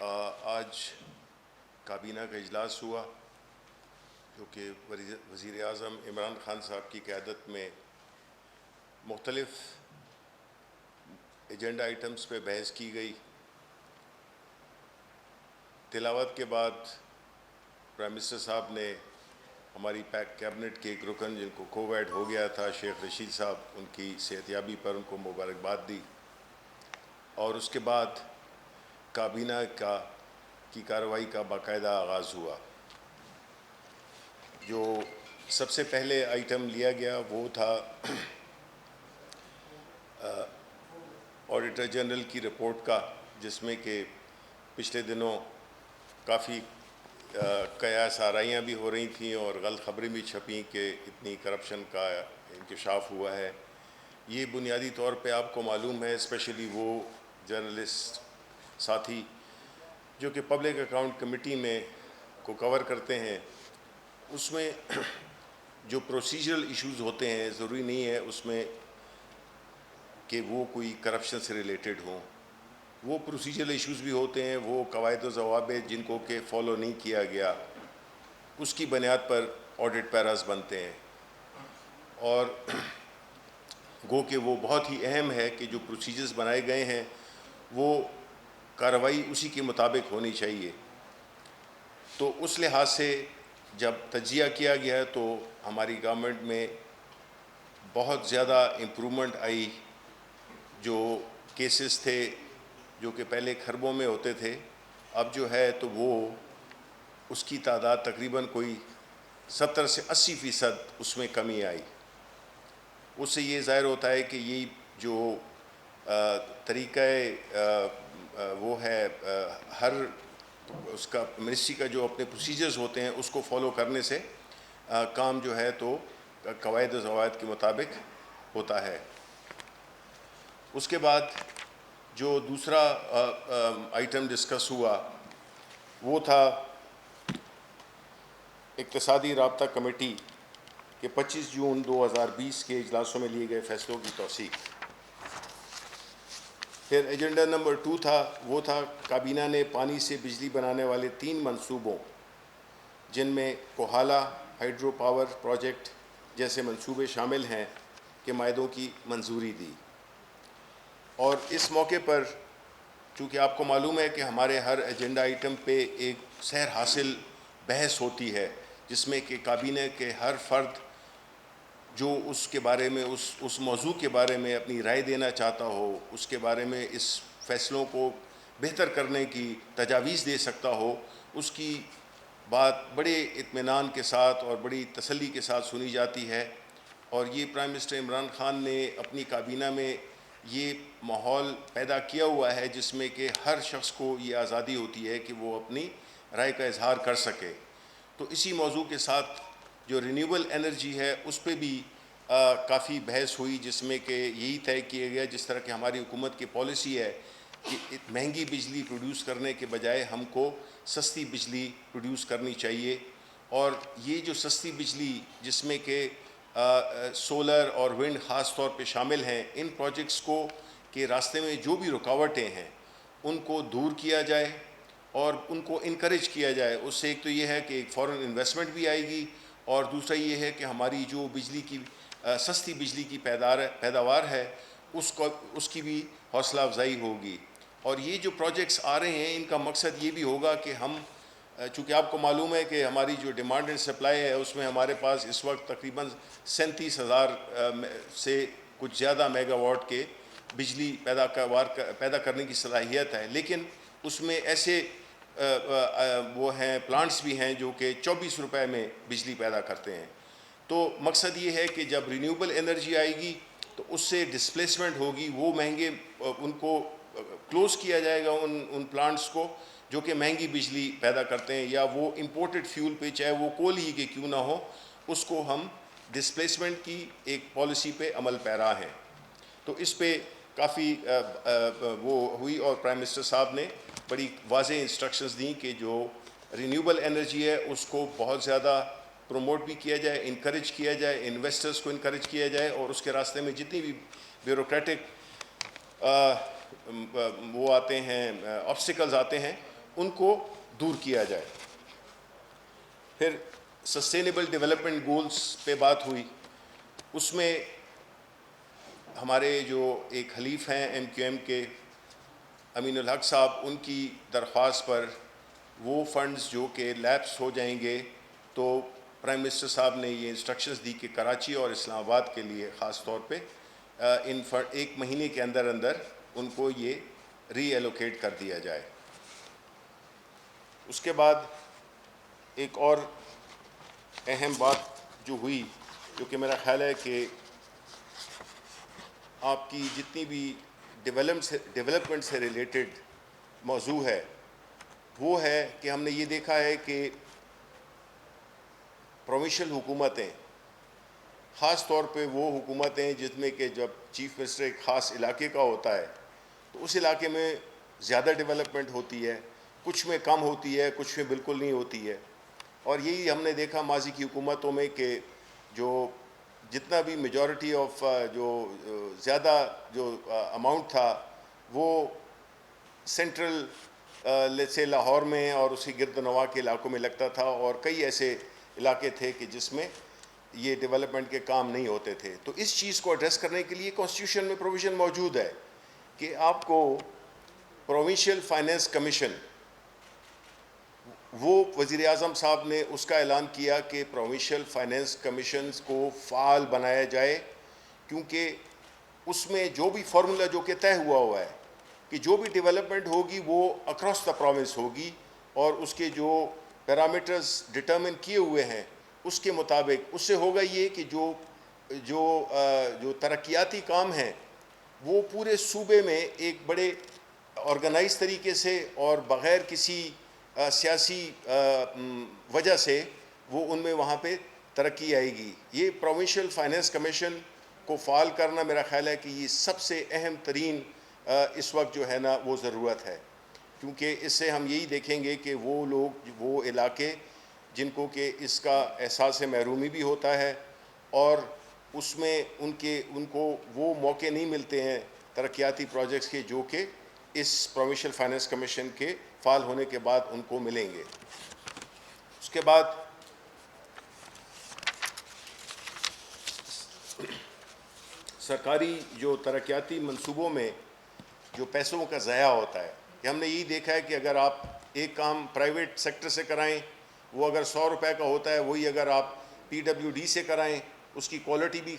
آج کابینہ کا اجلاس ہوا جو کہ وزیر اعظم عمران خان صاحب کی قیادت میں مختلف ایجنڈا آئٹمز پہ بحث کی گئی۔ تلاوت کے بعد پرائم منسٹر صاحب نے ہماری کیبنٹ کے ایک رکن جن کو کووڈ ہو گیا تھا شیخ رشید صاحب، ان کی صحتیابی پر ان کو مبارکباد دی، اور اس کے بعد کابینہ کی کارروائی کا باقاعدہ آغاز ہوا۔ جو سب سے پہلے آئٹم لیا گیا وہ تھا آڈیٹر جنرل کی رپورٹ کا، جس میں کہ پچھلے دنوں کافی قیاس آرائیاں بھی ہو رہی تھیں اور غلط خبریں بھی چھپیں کہ اتنی کرپشن کا انکشاف ہوا ہے۔ یہ بنیادی طور پہ آپ کو معلوم ہے، اسپیشلی وہ جرنلسٹ ساتھی جو کہ پبلک اکاؤنٹ کمیٹی میں کو کور کرتے ہیں، اس میں جو پروسیجرل ایشوز ہوتے ہیں ضروری نہیں ہے اس میں کہ وہ کوئی کرپشن سے ریلیٹڈ ہوں۔ وہ پروسیجرل ایشوز بھی ہوتے ہیں، وہ قواعد و ضوابط جن کو کہ فالو نہیں کیا گیا، اس کی بنیاد پر آڈٹ پیراز بنتے ہیں، اور گو کہ وہ بہت ہی اہم ہے کہ جو پروسیجرز بنائے گئے ہیں وہ کارروائی اسی کے مطابق ہونی چاہیے۔ تو اس لحاظ سے جب تجزیہ کیا گیا تو ہماری گورنمنٹ میں بہت زیادہ امپرومنٹ آئی۔ جو کیسز تھے جو کہ پہلے کھربوں میں ہوتے تھے، اب جو ہے تو وہ اس کی تعداد تقریباً کوئی 70 سے 80% اس میں کمی آئی۔ اس سے یہ ظاہر ہوتا ہے کہ یہ جو طریقہ وہ ہے ہر اس کا منسٹری کا جو اپنے پروسیجرز ہوتے ہیں اس کو فالو کرنے سے کام جو ہے تو قواعد و ضوابط کے مطابق ہوتا ہے۔ اس کے بعد جو دوسرا آئٹم ڈسکس ہوا وہ تھا اقتصادی رابطہ کمیٹی کے 25 جون 2020 کے اجلاسوں میں لیے گئے فیصلوں کی توثیق۔ پھر ایجنڈا نمبر 2 تھا، وہ تھا کابینہ نے پانی سے بجلی بنانے والے 3 منصوبوں جن میں کوہالہ ہائیڈرو پاور پروجیکٹ جیسے منصوبے شامل ہیں کے معاہدوں کی منظوری دی۔ اور اس موقع پر چونکہ آپ کو معلوم ہے کہ ہمارے ہر ایجنڈا آئٹم پہ ایک سحر حاصل بحث ہوتی ہے، جس میں کہ کابینہ کے ہر فرد جو اس کے بارے میں اس موضوع کے بارے میں اپنی رائے دینا چاہتا ہو، اس کے بارے میں اس فیصلوں کو بہتر کرنے کی تجاویز دے سکتا ہو، اس کی بات بڑے اطمینان کے ساتھ اور بڑی تسلی کے ساتھ سنی جاتی ہے۔ اور یہ پرائم منسٹر عمران خان نے اپنی کابینہ میں یہ ماحول پیدا کیا ہوا ہے جس میں کہ ہر شخص کو یہ آزادی ہوتی ہے کہ وہ اپنی رائے کا اظہار کر سکے۔ تو اسی موضوع کے ساتھ جو رینیوبل انرجی ہے اس پہ بھی کافی بحث ہوئی، جس میں کہ یہی طے کیا گیا جس طرح کہ ہماری حکومت کی پالیسی ہے کہ مہنگی بجلی پروڈیوس کرنے کے بجائے ہم کو سستی بجلی پروڈیوس کرنی چاہیے۔ اور یہ جو سستی بجلی جس میں کہ سولر اور ونڈ خاص طور پہ شامل ہیں، ان پروجیکٹس کو کہ راستے میں جو بھی رکاوٹیں ہیں ان کو دور کیا جائے اور ان کو انکریج کیا جائے۔ اس سے ایک تو یہ ہے کہ ایک فورن انویسٹمنٹ بھی آئے گی، اور دوسرا یہ ہے کہ ہماری جو بجلی کی سستی بجلی کی پیداوار ہے اس کی بھی حوصلہ افزائی ہوگی۔ اور یہ جو پروجیکٹس آ رہے ہیں ان کا مقصد یہ بھی ہوگا کہ ہم چونکہ آپ کو معلوم ہے کہ ہماری جو ڈیمانڈ اینڈ سپلائی ہے اس میں ہمارے پاس اس وقت تقریباً 37,000 سے کچھ زیادہ میگا واٹ کے بجلی پیدا کرنے کی صلاحیت ہے، لیکن اس میں ایسے وہ ہیں پلانٹس بھی ہیں جو کہ 24 روپے میں بجلی پیدا کرتے ہیں۔ تو مقصد یہ ہے کہ جب رینیوبل انرجی آئے گی تو اس سے ڈسپلیسمنٹ ہوگی، وہ مہنگے ان کو کلوز کیا جائے گا ان پلانٹس کو جو کہ مہنگی بجلی پیدا کرتے ہیں، یا وہ امپورٹڈ فیول پہ چاہے وہ کول ہی کے کیوں نہ ہو، اس کو ہم ڈسپلیسمنٹ کی ایک پالیسی پہ عمل پیرا ہیں۔ تو اس پہ کافی وہ ہوئی، اور پرائم منسٹر صاحب نے بڑی واضح انسٹرکشنز دیں کہ جو رینیوبل انرجی ہے اس کو بہت زیادہ پروموٹ بھی کیا جائے، انکریج کیا جائے، انویسٹرز کو انکریج کیا جائے، اور اس کے راستے میں جتنی بھی بیوروکریٹک وہ آتے ہیں آبسٹیکلز آتے ہیں ان کو دور کیا جائے۔ پھر سسٹینیبل ڈیولپمنٹ گولز پہ بات ہوئی، اس میں ہمارے جو ایک حلیف ہیں ایم کیو ایم کے امین الحق صاحب، ان کی درخواست پر وہ فنڈز جو کہ لیپس ہو جائیں گے، تو پرائم منسٹر صاحب نے یہ انسٹرکشنز دی کہ کراچی اور اسلام آباد کے لیے خاص طور پہ ایک مہینے کے اندر ان کو یہ ری ایلوکیٹ کر دیا جائے۔ اس کے بعد ایک اور اہم بات جو ہوئی، جو کہ میرا خیال ہے کہ آپ کی جتنی بھی ڈیولپمنٹ سے ریلیٹڈ موضوع ہے، وہ ہے کہ ہم نے یہ دیکھا ہے کہ پروونشل حکومتیں، خاص طور پہ وہ حکومتیں جس میں کہ جب چیف منسٹر ایک خاص علاقے کا ہوتا ہے تو اس علاقے میں زیادہ ڈیولپمنٹ ہوتی ہے، کچھ میں کم ہوتی ہے، کچھ میں بالکل نہیں ہوتی ہے۔ اور یہی ہم نے دیکھا ماضی کی حکومتوں میں کہ جو جتنا بھی میجورٹی آف جو زیادہ جو اماؤنٹ تھا وہ سینٹرل سے لاہور میں اور اسی گرد و نواح کے علاقوں میں لگتا تھا، اور کئی ایسے علاقے تھے کہ جس میں یہ ڈیولپمنٹ کے کام نہیں ہوتے تھے۔ تو اس چیز کو ایڈریس کرنے کے لیے کانسٹیٹیوشن میں پروویژن موجود ہے کہ آپ کو پروونشل فائنینس کمیشن، وہ وزیر اعظم صاحب نے اس کا اعلان کیا کہ پروونشل فائنینس کمیشنز کو فعال بنایا جائے، کیونکہ اس میں جو بھی فارمولا جو کہ طے ہوا ہے کہ جو بھی ڈیولپمنٹ ہوگی وہ اکراس دا پروونس ہوگی، اور اس کے جو پیرامیٹرز ڈٹرمن کیے ہوئے ہیں اس کے مطابق اس سے ہوگا یہ کہ جو ترقیاتی کام ہیں وہ پورے صوبے میں ایک بڑے آرگنائز طریقے سے اور بغیر کسی سیاسی وجہ سے وہ ان میں وہاں پہ ترقی آئے گی۔ یہ پروونشل فائنینس کمیشن کو فعال کرنا میرا خیال ہے کہ یہ سب سے اہم ترین اس وقت جو ہے نا وہ ضرورت ہے، کیونکہ اس سے ہم یہی دیکھیں گے کہ وہ لوگ، وہ علاقے جن کو کہ اس کا احساس محرومی بھی ہوتا ہے اور اس میں ان کو وہ موقع نہیں ملتے ہیں ترقیاتی پروجیکٹس کے جو کہ اس پروونشل فائنینس کمیشن کے فعال ہونے کے بعد ان کو ملیں گے۔ اس کے بعد سرکاری جو ترقیاتی منصوبوں میں جو پیسوں کا ضیاع ہوتا ہے، کہ ہم نے یہی دیکھا ہے کہ اگر آپ ایک کام پرائیویٹ سیکٹر سے کرائیں، وہ اگر 100 روپے کا ہوتا ہے، وہی اگر آپ پی ڈبلیو ڈی سے کرائیں اس کی کوالٹی بھی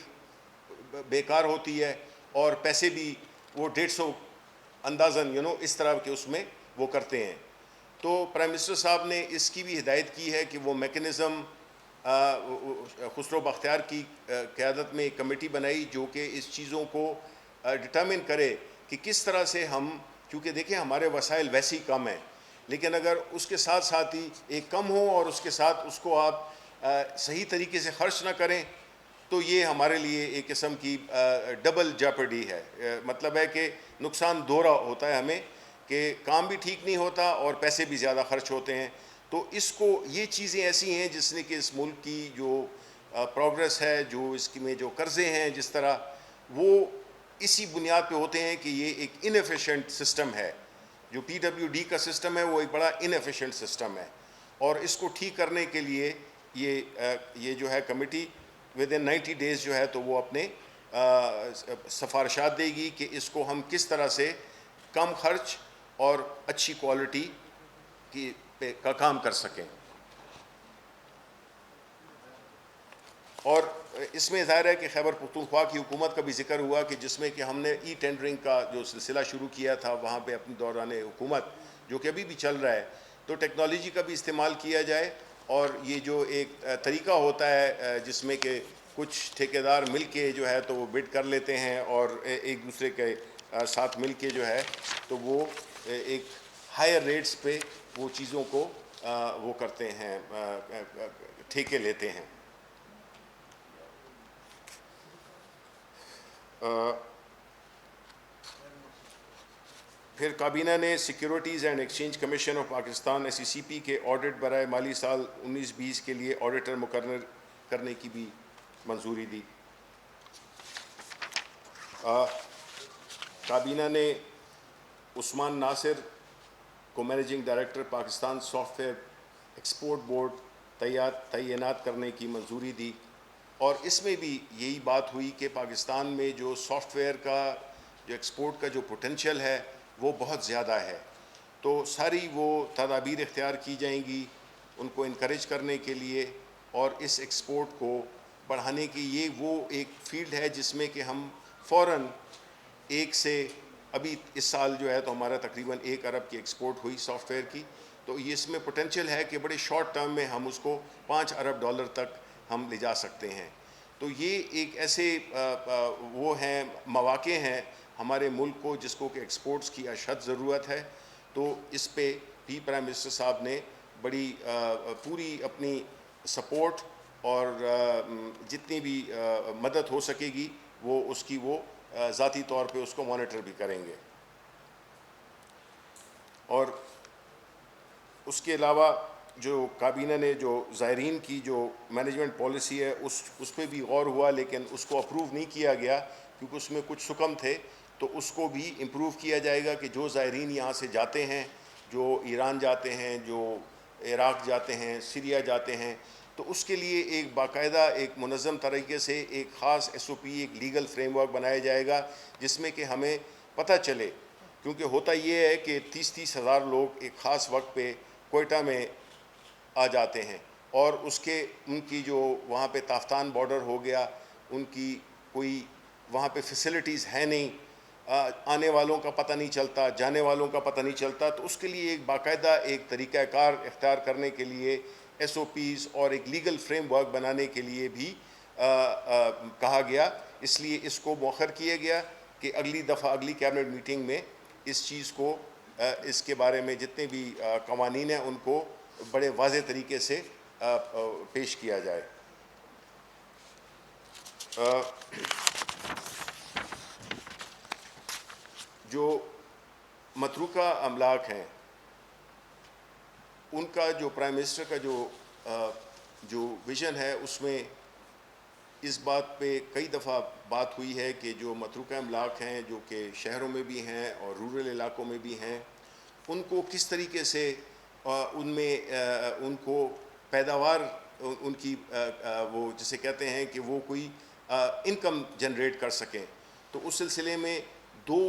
بیکار ہوتی ہے اور پیسے بھی وہ 150 اندازاً اس طرح کے اس میں وہ کرتے ہیں۔ تو پرائم منسٹر صاحب نے اس کی بھی ہدایت کی ہے کہ وہ میکنزم خسرو بختیار کی قیادت میں ایک کمیٹی بنائی جو کہ اس چیزوں کو ڈٹرمن کرے کہ کس طرح سے ہم، کیونکہ دیکھیں ہمارے وسائل ویسے ہی کم ہیں، لیکن اگر اس کے ساتھ ساتھ ہی ایک کم ہو اور اس کے ساتھ اس کو آپ صحیح طریقے سے خرچ نہ کریں تو یہ ہمارے لیے ایک قسم کی ڈبل جاپرڈی ہے۔ مطلب ہے کہ نقصان دوہرا ہوتا ہے ہمیں، کہ کام بھی ٹھیک نہیں ہوتا اور پیسے بھی زیادہ خرچ ہوتے ہیں۔ تو اس کو، یہ چیزیں ایسی ہیں جس نے کہ اس ملک کی جو پروگرس ہے، جو اس میں جو قرضے ہیں جس طرح، وہ اسی بنیاد پہ ہوتے ہیں کہ یہ ایک انیفیشینٹ سسٹم ہے۔ جو پی ڈبلیو ڈی کا سسٹم ہے وہ ایک بڑا انیفیشینٹ سسٹم ہے، اور اس کو ٹھیک کرنے کے لیے یہ جو ہے کمیٹی ودن 90 days جو ہے تو وہ اپنے سفارشات دے گی کہ اس کو ہم کس طرح سے کم خرچ اور اچھی کوالٹی کا کام کر سکیں۔ اور اس میں ظاہر ہے کہ خیبر پختونخوا کی حکومت کا بھی ذکر ہوا کہ جس میں کہ ہم نے ای ٹینڈرنگ کا جو سلسلہ شروع کیا تھا وہاں پہ اپنی دوران حکومت، جو کہ ابھی بھی چل رہا ہے، تو ٹیکنالوجی کا بھی استعمال کیا جائے، اور یہ جو ایک طریقہ ہوتا ہے جس میں کہ کچھ ٹھیکیدار مل کے جو ہے تو وہ بڈ کر لیتے ہیں اور ایک دوسرے کے ساتھ مل کے جو ہے تو وہ ایک ہائر ریٹس پہ وہ چیزوں کو وہ کرتے ہیں، ٹھیکے لیتے ہیں۔ پھر کابینہ نے securities and exchange commission of Pakistan SECP کے آڈٹ برائے مالی سال 19-20 کے لیے آڈیٹر مقرر کرنے کی بھی منظوری دی۔ کابینہ نے عثمان ناصر کو managing director Pakistan soft where export board تعینات کرنے کی منظوری دی، اور اس میں بھی یہی بات ہوئی کہ پاکستان میں جو سافٹ ویئر کا جو ایکسپورٹ کا جو پوٹینشیل ہے وہ بہت زیادہ ہے، تو ساری وہ تدابیر اختیار کی جائیں گی ان کو انکریج کرنے کے لیے اور اس ایکسپورٹ کو بڑھانے کی۔ یہ وہ ایک فیلڈ ہے جس میں کہ ہم فوراً ایک سے ابھی اس سال جو ہے تو ہمارا تقریباً 1 ارب کی ایکسپورٹ ہوئی سافٹ ویئر کی، تو یہ اس میں پوٹینشیل ہے کہ بڑے شارٹ ٹرم میں ہم اس کو 5 ارب ڈالر تک ہم لے جا سکتے ہیں۔ تو یہ ایک ایسے وہ ہیں مواقع ہیں ہمارے ملک کو جس کو کہ ایکسپورٹس کی اشد ضرورت ہے، تو اس پہ بھی پرائم منسٹر صاحب نے بڑی پوری اپنی سپورٹ اور جتنی بھی مدد ہو سکے گی وہ اس کی وہ ذاتی طور پہ اس کو مانیٹر بھی کریں گے۔ اور اس کے علاوہ جو کابینہ نے جو زائرین کی جو مینجمنٹ پالیسی ہے اس پہ بھی غور ہوا، لیکن اس کو اپروو نہیں کیا گیا کیونکہ اس میں کچھ حکم تھے، تو اس کو بھی امپروو کیا جائے گا کہ جو زائرین یہاں سے جاتے ہیں، جو ایران جاتے ہیں، جو عراق جاتے ہیں، سیریا جاتے ہیں، تو اس کے لیے ایک باقاعدہ ایک منظم طریقے سے ایک خاص ایس او پی، ایک لیگل فریم ورک بنایا جائے گا جس میں کہ ہمیں پتہ چلے، کیونکہ ہوتا یہ ہے کہ 30 ہزار لوگ ایک خاص وقت پہ کوئٹہ میں آ جاتے ہیں، اور ان کی جو وہاں پہ تافتان بارڈر ہو گیا، ان کی کوئی وہاں پہ فیسلٹیز ہے نہیں، آنے والوں کا پتہ نہیں چلتا، جانے والوں کا پتہ نہیں چلتا، تو اس کے لیے ایک باقاعدہ ایک طریقہ کار اختیار کرنے کے لیے ایس او پیز اور ایک لیگل فریم ورک بنانے کے لیے بھی کہا گیا۔ اس لیے اس کو مؤخر کیا گیا کہ اگلی دفعہ اگلی کیبنٹ میٹنگ میں اس چیز کو اس کے بارے میں جتنے بھی قوانین ہیں ان کو بڑے واضح طریقے سے پیش کیا جائے۔ جو متروکہ املاک ہیں ان کا جو پرائم منسٹر کا جو ویژن ہے اس میں اس بات پہ کئی دفعہ بات ہوئی ہے کہ جو متروکہ املاک ہیں جو کہ شہروں میں بھی ہیں اور رورل علاقوں میں بھی ہیں، ان کو کس طریقے سے ان میں ان کو پیداوار ان کی وہ جسے کہتے ہیں کہ وہ کوئی انکم جنریٹ کر سکیں، تو اس سلسلے میں 2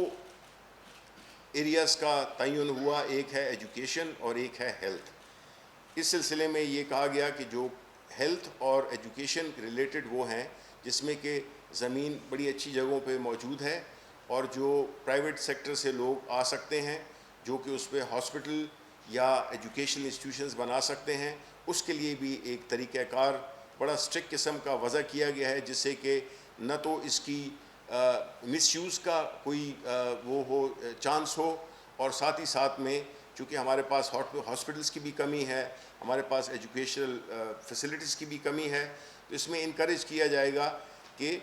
ایریاز کا تعین ہوا، ایک ہے ایجوکیشن اور ایک ہے ہیلتھ۔ اس سلسلے میں یہ کہا گیا کہ جو ہیلتھ اور ایجوکیشن ریلیٹڈ وہ ہیں جس میں کہ زمین بڑی اچھی جگہوں پہ موجود ہے اور جو پرائیویٹ سیکٹر سے لوگ آ سکتے ہیں جو کہ اس پہ ہاسپٹل یا ایجوکیشنل انسٹیٹیوشنز بنا سکتے ہیں، اس کے لیے بھی ایک طریقہ کار بڑا اسٹرکٹ قسم کا وضع کیا گیا ہے جس سے کہ نہ تو اس کی مس یوز کا کوئی وہ ہو چانس ہو، اور ساتھ ہی ساتھ میں چونکہ ہمارے پاس ہاسپٹلس کی بھی کمی ہے، ہمارے پاس ایجوکیشنل فیسلٹیز کی بھی کمی ہے، تو اس میں انکریج کیا جائے گا کہ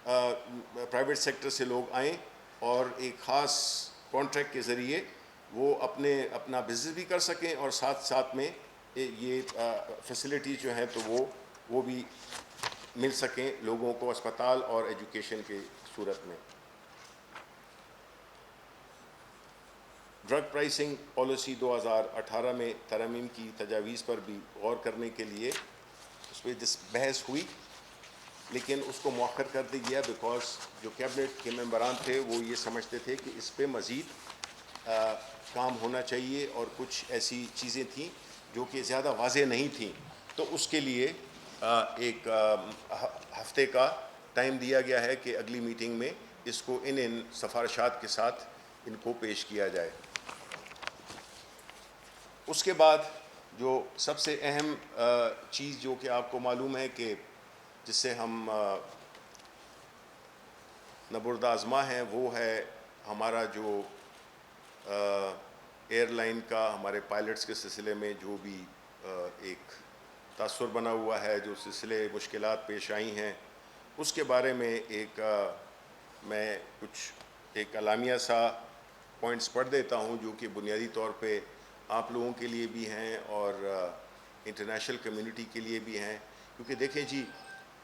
پرائیویٹ سیکٹر سے لوگ آئیں اور ایک خاص کانٹریکٹ کے ذریعے وہ اپنا بزنس بھی کر سکیں اور ساتھ ساتھ میں یہ فیسلٹیز جو ہیں تو وہ بھی مل سکیں لوگوں کو اسپتال اور ایجوکیشن کی صورت میں۔ ڈرگ پرائسنگ پالیسی 2018 میں ترامیم کی تجاویز پر بھی غور کرنے کے لیے اس پہ بحث ہوئی، لیکن اس کو مؤخر کر دیا گیا بیکاز جو کیبنٹ کے ممبران تھے وہ یہ سمجھتے تھے کہ اس پہ مزید کام ہونا چاہیے اور کچھ ایسی چیزیں تھیں جو کہ زیادہ واضح نہیں تھیں، تو اس کے لیے ایک ہفتے کا ٹائم دیا گیا ہے کہ اگلی میٹنگ میں اس کو ان سفارشات کے ساتھ ان کو پیش کیا جائے۔ اس کے بعد جو سب سے اہم چیز جو کہ آپ کو معلوم ہے کہ جس سے ہم نبرد آزما ہیں وہ ہے ہمارا جو ایئر لائن کا ہمارے پائلٹس کے سلسلے میں جو بھی ایک تاثر بنا ہوا ہے، جو سلسلے مشکلات پیش آئی ہیں، اس کے بارے میں میں ایک اعلامیہ سا پوائنٹس پڑھ دیتا ہوں جو کہ بنیادی طور پہ آپ لوگوں کے لیے بھی ہیں اور انٹرنیشنل کمیونٹی کے لیے بھی ہیں، کیونکہ دیکھیں g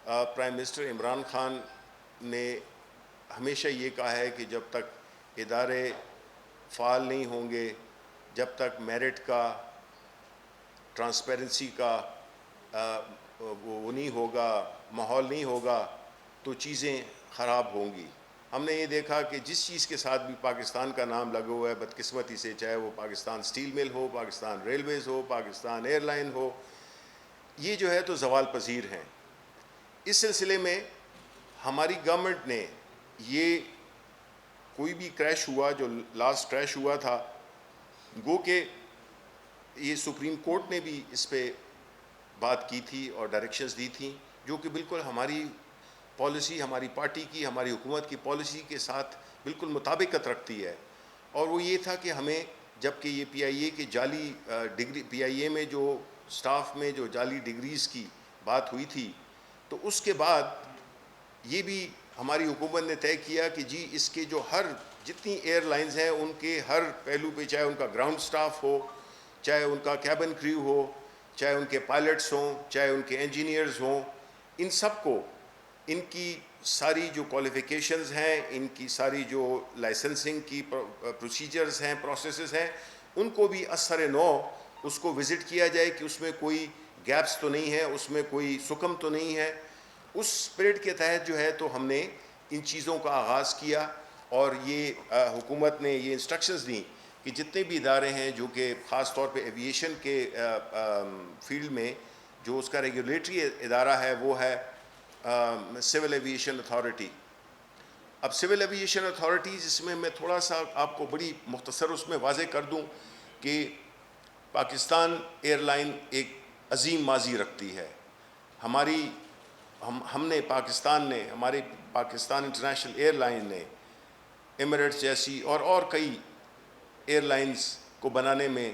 prime minister Imran Khan نے ہمیشہ یہ کہا ہے کہ جب تک ادارے فعال نہیں ہوں گے، جب تک میرٹ کا ٹرانسپیرنسی کا وہ نہیں ہوگا، ماحول نہیں ہوگا تو چیزیں خراب ہوں گی. ہم نے یہ دیکھا کہ جس چیز کے ساتھ بھی پاکستان کا نام لگا ہوا ہے بدقسمتی سے، چاہے وہ پاکستان سٹیل مل ہو، پاکستان ریلویز ہو، پاکستان ایئر لائن ہو، یہ جو ہے تو زوال پذیر ہیں. اس سلسلے میں ہماری گورنمنٹ نے یہ کوئی بھی کریش ہوا، جو لاسٹ کریش ہوا تھا، گو کہ یہ سپریم کورٹ نے بھی اس پہ بات کی تھی اور ڈائریکشنز دی تھیں، جو کہ بالکل ہماری پالیسی، ہماری پارٹی کی، ہماری حکومت کی پالیسی کے ساتھ بالکل مطابقت رکھتی ہے. اور وہ یہ تھا کہ ہمیں، جب کہ یہ پی آئی اے کے جعلی ڈگری، پی آئی اے میں جو سٹاف میں جو جعلی ڈگریز کی بات ہوئی تھی، تو اس کے بعد یہ بھی ہماری حکومت نے طے کیا کہ جی اس کے جو ہر جتنی ایئر لائنز ہیں ان کے ہر پہلو پہ، چاہے ان کا گراؤنڈ سٹاف ہو، چاہے ان کا کیبن کریو ہو، چاہے ان کے پائلٹس ہوں، چاہے ان کے انجینئرز ہوں، ان سب کو ان کی ساری جو کوالیفیکیشنز ہیں، ان کی ساری جو لائسنسنگ کی پروسیجرز ہیں، پروسیسز ہیں، ان کو بھی اثر نو اس کو وزٹ کیا جائے کہ اس میں کوئی گیپس تو نہیں ہے، اس میں کوئی سکم تو نہیں ہے. اس اسپرٹ کے تحت جو ہے تو ہم نے ان چیزوں کا آغاز کیا. اور یہ حکومت نے یہ انسٹرکشنز دیں کہ جتنے بھی ادارے ہیں جو کہ خاص طور پہ ایویشن کے فیلڈ میں جو اس کا ریگولیٹری ادارہ ہے وہ ہے سول ایویشن اتھارٹی. اب سول ایویشن اتھارٹیز، اس میں میں تھوڑا سا آپ کو بڑی مختصر اس میں واضح کر دوں کہ پاکستان ایئر لائن ایک عظیم ماضی رکھتی ہے. ہم نے پاکستان نے، ہماری پاکستان انٹرنیشنل ایئر لائن نے ایمریٹس جیسی اور کئی ایئر لائنز کو بنانے میں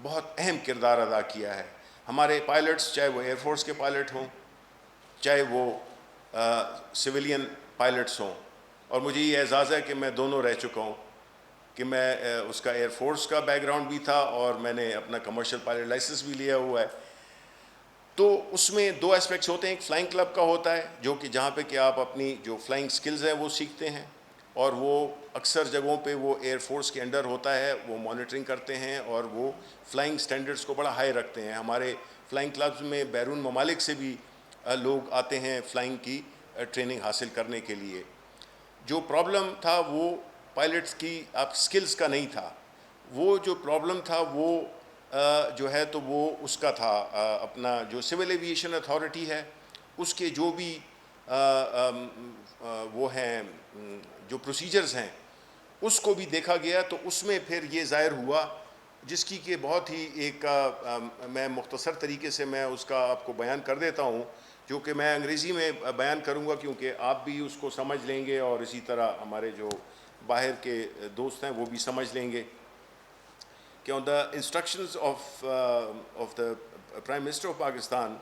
بہت اہم کردار ادا کیا ہے. ہمارے پائلٹس، چاہے وہ ایئر فورس کے پائلٹ ہوں، چاہے وہ سویلین پائلٹس ہوں، اور مجھے یہ اعزاز ہے کہ میں دونوں رہ چکا ہوں، کہ میں اس کا ایئر فورس کا بیک گراؤنڈ بھی تھا اور میں نے اپنا کمرشل پائلٹ لائسنس بھی لیا ہوا ہے. تو اس میں دو اسپیکٹس ہوتے ہیں. ایک فلائنگ کلب کا ہوتا ہے جو کہ جہاں پہ کہ آپ اپنی جو فلائنگ سکلز ہیں وہ سیکھتے ہیں، اور وہ اکثر جگہوں پہ وہ ایئر فورس کے انڈر ہوتا ہے، وہ مانیٹرنگ کرتے ہیں اور وہ فلائنگ سٹینڈرڈز کو بڑا ہائی رکھتے ہیں. ہمارے فلائنگ کلبز میں بیرون ممالک سے بھی لوگ آتے ہیں فلائنگ کی ٹریننگ حاصل کرنے کے لیے. جو پرابلم تھا وہ پائلٹس کی آپ سکلز کا نہیں تھا، وہ جو پرابلم تھا وہ جو ہے تو وہ اس کا تھا اپنا جو سول ایویشن اتھارٹی ہے اس کے جو بھی وہ ہیں جو پروسیجرز ہیں اس کو بھی دیکھا گیا. تو اس میں پھر یہ ظاہر ہوا، جس کی کہ بہت ہی ایک میں مختصر طریقے سے میں اس کا آپ کو بیان کر دیتا ہوں، جو کہ میں انگریزی میں بیان کروں گا کیونکہ آپ بھی اس کو سمجھ لیں گے اور اسی طرح ہمارے جو باہر کے دوست ہیں وہ بھی سمجھ لیں گے. کہ on the instructions of the Prime Minister of Pakistan,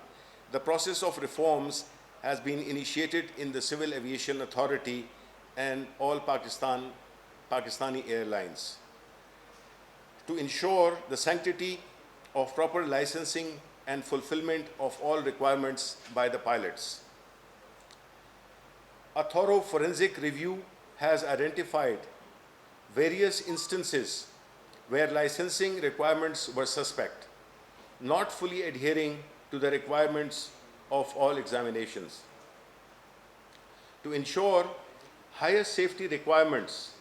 the process of reforms has been initiated in the Civil Aviation Authority and all Pakistani airlines to ensure the sanctity of proper licensing and fulfillment of all requirements by the pilots. A thorough forensic review has identified various instances where licensing requirements were suspect, not fully adhering to the requirements of all examinations. To ensure higher safety requirements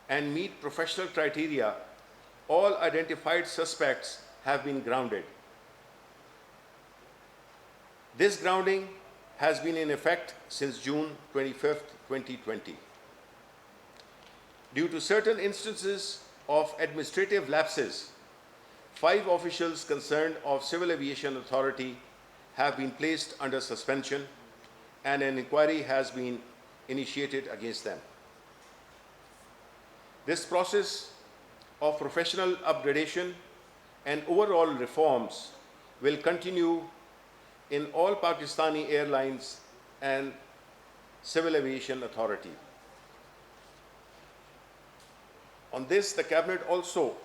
and meet professional criteria, all identified suspects have been grounded. This grounding has been in effect since June 25th, 2020. Due to certain instances of administrative lapses, 5 officials concerned of Civil Aviation Authority have been placed under suspension and an inquiry has been initiated against them. This process of professional upgradation and overall reforms will continue in all Pakistani airlines and Civil Aviation Authority. On this, the Cabinet also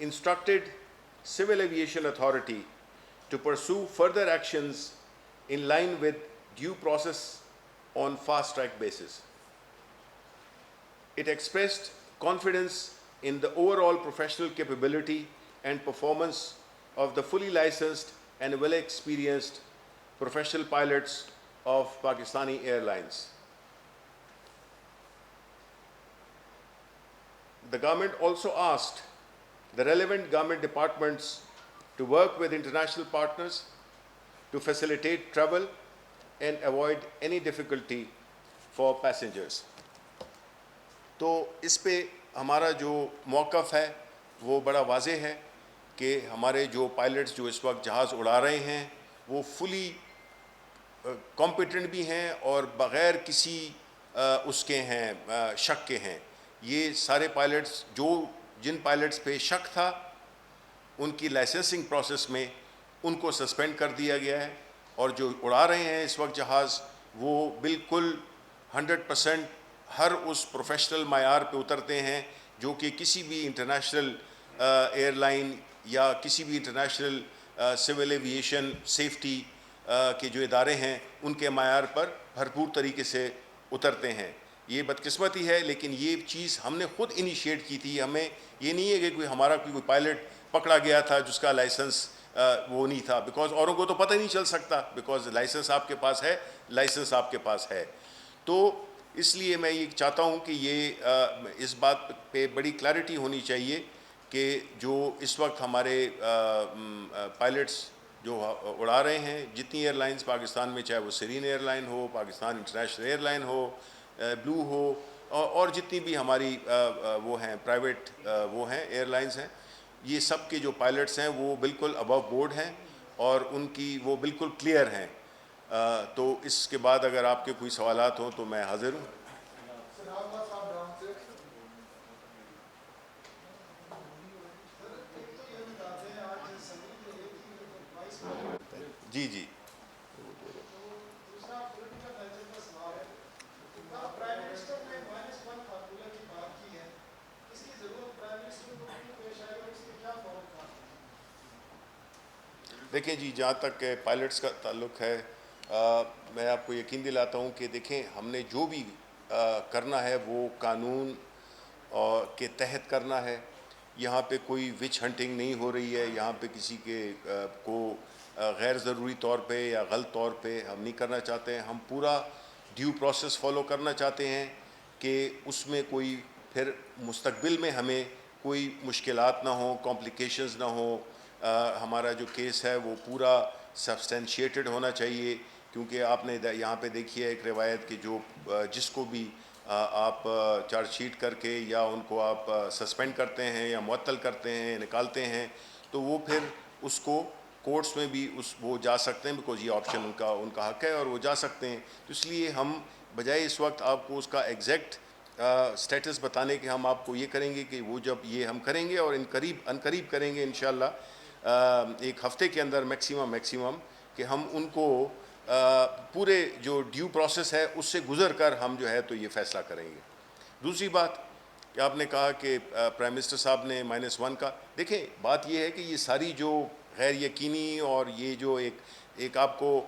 instructed Civil Aviation Authority to pursue further actions in line with due process on fast-track basis. It expressed confidence in the overall professional capability and performance of the fully licensed and well experienced professional pilots of Pakistani Airlines. The government also asked the relevant government departments to work with international partners to facilitate travel and avoid any difficulty for passengers. تو اس پہ ہمارا جو موقف ہے وہ بڑا واضح ہے کہ ہمارے جو پائلٹس جو اس وقت جہاز اڑا رہے ہیں وہ فلی کمپیٹنٹ بھی ہیں اور بغیر کسی اس کے ہیں شک کے ہیں. یہ سارے پائلٹس جن پائلٹس پہ شک تھا ان کی لائسنسنگ پروسیس میں ان کو سسپینڈ کر دیا گیا ہے, اور جو اڑا رہے ہیں اس وقت جہاز وہ بالکل 100% ہر اس پروفیشنل معیار پہ اترتے ہیں جو کہ کسی بھی انٹرنیشنل ایئر لائن یا کسی بھی انٹرنیشنل سول ایویشن سیفٹی کے جو ادارے ہیں ان کے معیار پر بھرپور طریقے سے اترتے ہیں. یہ بدقسمتی ہے لیکن یہ چیز ہم نے خود انیشیٹ کی تھی. ہمیں یہ نہیں ہے کہ کوئی پائلٹ پکڑا گیا تھا جس کا لائسنس وہ نہیں تھا, بیکاز اوروں کو تو پتہ نہیں چل سکتا, بیکاز لائسنس آپ کے پاس ہے, لائسنس آپ کے پاس ہے. تو اس لیے میں یہ چاہتا ہوں کہ یہ اس بات پہ بڑی کلیئرٹی ہونی چاہیے کہ جو اس وقت ہمارے پائلٹس جو اڑا رہے ہیں, جتنی ایئر لائنس پاکستان میں, چاہے وہ سرین ایئر لائن ہو, پاکستان انٹرنیشنل ایئر لائن ہو, بلو ہو, اور جتنی بھی ہماری وہ ہیں پرائیویٹ وہ ہیں ایئر لائنس ہیں, یہ سب کے جو پائلٹس ہیں وہ بالکل ابو بورڈ ہیں اور ان کی وہ بالکل کلیئر ہیں. تو اس کے بعد اگر آپ کے کوئی سوالات ہوں تو میں حاضر ہوں. جی جی دیکھیں جی, جہاں تک پائلٹس کا تعلق ہے میں آپ کو یقین دلاتا ہوں کہ دیکھیں ہم نے جو بھی کرنا ہے وہ قانون کے تحت کرنا ہے. یہاں پہ کوئی وچ ہنٹنگ نہیں ہو رہی ہے, یہاں پہ کسی کے کو غیر ضروری طور پہ یا غلط طور پہ ہم نہیں کرنا چاہتے ہیں. ہم پورا ڈیو پروسیس فالو کرنا چاہتے ہیں کہ اس میں کوئی پھر مستقبل میں ہمیں کوئی مشکلات نہ ہوں, کمپلیکیشنز نہ ہوں. ہمارا جو کیس ہے وہ پورا سبسٹینشیٹڈ ہونا چاہیے, کیونکہ آپ نے یہاں پہ دیکھی ہے ایک روایت کہ جس کو بھی آپ چارج شیٹ کر کے یا ان کو آپ سسپینڈ کرتے ہیں یا معطل کرتے ہیں, نکالتے ہیں, تو وہ پھر اس کو کورٹس میں بھی وہ جا سکتے ہیں, بیکاز یہ آپشن ان کا حق ہے اور وہ جا سکتے ہیں. تو اس لیے ہم بجائے اس وقت آپ کو اس کا ایگزیکٹ سٹیٹس بتانے کے ہم آپ کو یہ کریں گے کہ وہ جب یہ ہم کریں گے اور ان قریب کریں گے انشاءاللہ ایک ہفتے کے اندر میکسیمم کہ ہم ان کو پورے جو ڈیو پروسیس ہے اس سے گزر کر ہم جو ہے تو یہ فیصلہ کریں گے. دوسری بات کہ آپ نے کہا کہ پرائم منسٹر صاحب نے -1 کا, دیکھیں بات یہ ہے کہ یہ ساری جو غیر یقینی اور یہ جو ایک آپ کو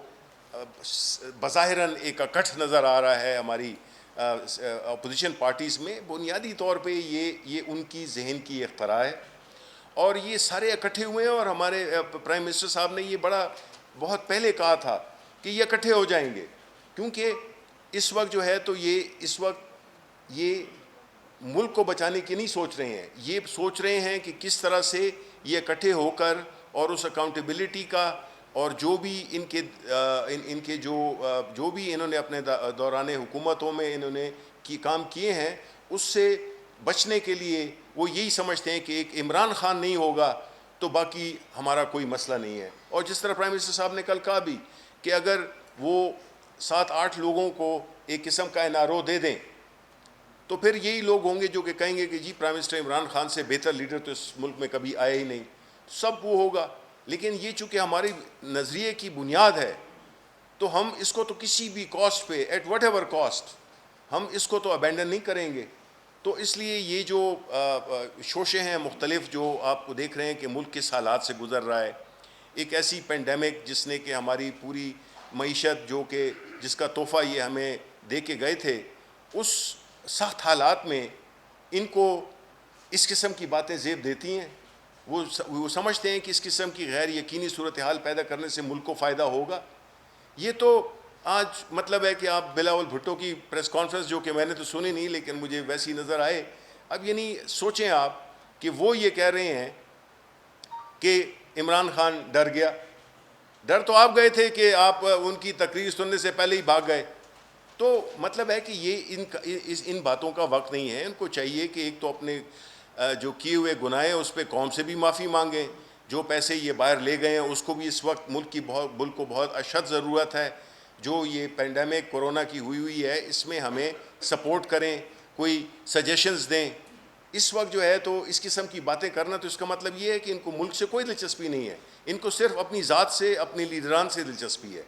بظاہراً ایک اکٹھ نظر آ رہا ہے ہماری اپوزیشن پارٹیز میں, بنیادی طور پہ یہ ان کی ذہن کی اختراع ہے, اور یہ سارے اکٹھے ہوئے ہیں. اور ہمارے پرائم منسٹر صاحب نے یہ بہت پہلے کہا تھا کہ یہ اکٹھے ہو جائیں گے, کیونکہ اس وقت جو ہے تو یہ ملک کو بچانے کی نہیں سوچ رہے ہیں, یہ سوچ رہے ہیں کہ کس طرح سے یہ اکٹھے ہو کر اور اس اکاؤنٹیبلٹی کا اور جو بھی ان کے جو بھی انہوں نے اپنے دوران حکومتوں میں انہوں نے کام کیے ہیں اس سے بچنے کے لیے وہ یہی سمجھتے ہیں کہ ایک عمران خان نہیں ہوگا تو باقی ہمارا کوئی مسئلہ نہیں ہے. اور جس طرح پرائم منسٹر صاحب نے کل کہا بھی کہ اگر وہ 7-8 لوگوں کو ایک قسم کا NRO دے دیں تو پھر یہی لوگ ہوں گے جو کہ کہیں گے کہ g prime minister Imran Khan سے بہتر لیڈر تو اس ملک میں کبھی آیا ہی نہیں, سب وہ ہوگا. لیکن یہ چونکہ ہماری نظریے کی بنیاد ہے تو ہم اس کو تو کسی بھی کاسٹ پہ ایٹ وٹ ایور کاسٹ ہم اس کو تو ابینڈن نہیں کریں گے. تو اس لیے یہ جو شوشے ہیں مختلف جو آپ کو دیکھ رہے ہیں کہ ملک کس حالات سے گزر رہا ہے, ایک ایسی پینڈیمک جس نے کہ ہماری پوری معیشت جو کہ جس کا تحفہ یہ ہمیں دے کے گئے تھے, اس سخت حالات میں ان کو اس قسم کی باتیں زیب دیتی ہیں. وہ سمجھتے ہیں کہ اس قسم کی غیر یقینی صورتحال پیدا کرنے سے ملک کو فائدہ ہوگا. یہ تو آج مطلب ہے کہ آپ بلاول بھٹو کی پریس کانفرنس جو کہ میں نے تو سنی نہیں لیکن مجھے ویسی نظر آئے. اب یعنی سوچیں آپ کہ وہ یہ کہہ رہے ہیں کہ عمران خان ڈر گیا. ڈر تو آپ گئے تھے کہ آپ ان کی تقریر سننے سے پہلے ہی بھاگ گئے. تو مطلب ہے کہ یہ ان باتوں کا وقت نہیں ہے. ان کو چاہیے کہ ایک تو اپنے جو کیے ہوئے گناہ ہیں اس پہ قوم سے بھی معافی مانگیں. جو پیسے یہ باہر لے گئے ہیں اس کو بھی اس وقت ملک کو بہت اشد ضرورت ہے. جو یہ پینڈیمک کورونا کی ہوئی ہے اس میں ہمیں سپورٹ کریں, کوئی سجیشنز دیں. اس وقت جو ہے تو اس قسم کی باتیں کرنا تو اس کا مطلب یہ ہے کہ ان کو ملک سے کوئی دلچسپی نہیں ہے. ان کو صرف اپنی ذات سے, اپنے لیڈران سے دلچسپی ہے.